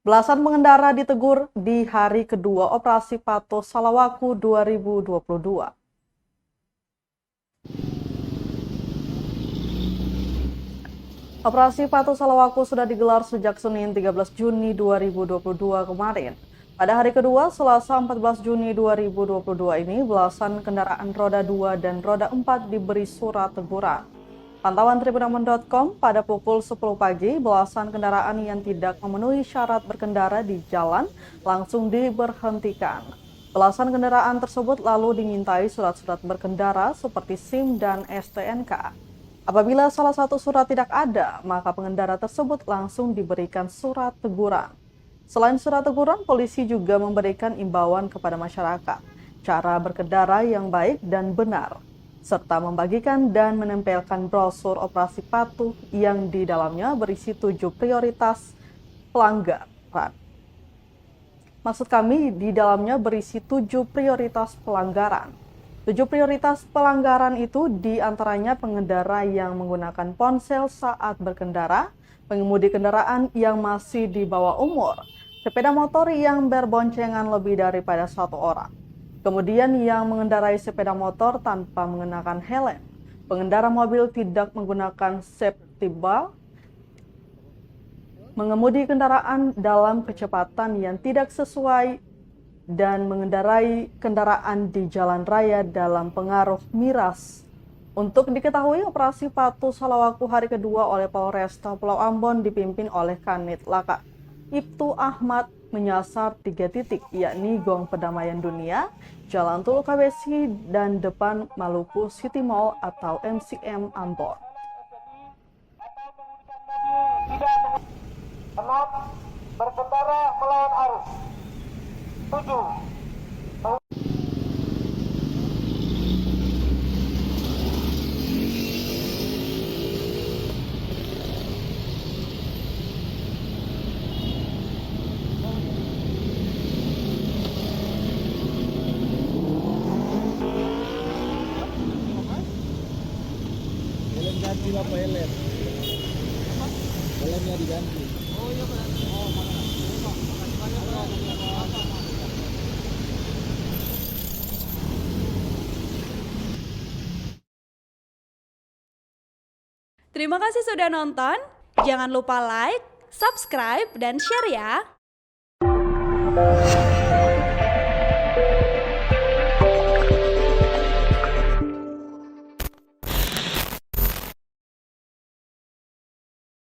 Belasan pengendara ditegur di hari kedua Operasi Patuh Salawaku 2022. Operasi Patuh Salawaku sudah digelar sejak Senin 13 Juni 2022 kemarin. Pada hari kedua, Selasa 14 Juni 2022 ini, belasan kendaraan roda 2 dan roda 4 diberi surat teguran. Pantauan Tribunnews.com pada pukul 10 pagi, belasan kendaraan yang tidak memenuhi syarat berkendara di jalan langsung diberhentikan. Belasan kendaraan tersebut lalu dimintai surat-surat berkendara seperti SIM dan STNK. Apabila salah satu surat tidak ada, maka pengendara tersebut langsung diberikan surat teguran. Selain surat teguran, polisi juga memberikan imbauan kepada masyarakat cara berkendara yang baik dan benar, serta membagikan dan menempelkan brosur operasi patuh yang di dalamnya berisi 7 prioritas pelanggaran. Maksud kami, di dalamnya berisi 7 prioritas pelanggaran. 7 prioritas pelanggaran itu diantaranya pengendara yang menggunakan ponsel saat berkendara, pengemudi kendaraan yang masih di bawah umur, sepeda motor yang berboncengan lebih daripada satu orang, kemudian yang mengendarai sepeda motor tanpa mengenakan helm, pengendara mobil tidak menggunakan safety belt, mengemudi kendaraan dalam kecepatan yang tidak sesuai, dan mengendarai kendaraan di jalan raya dalam pengaruh miras. Untuk diketahui, Operasi Patuh Salawaku hari kedua oleh Polresta Pulau Ambon dipimpin oleh Kanit Laka Ibtu Ahmad menyasar 3 titik, yakni Gong Perdamaian Dunia, Jalan Tulu KBC, dan depan Maluku City Mall atau MCM Ambon. 6. Berkendara melawan arus. 7. Helm ganti Bapak helm. Helmnya diganti. Oh iya berarti. Oh mana? Makasih banyak Bro. Terima kasih sudah nonton. Jangan lupa like, subscribe, dan share ya.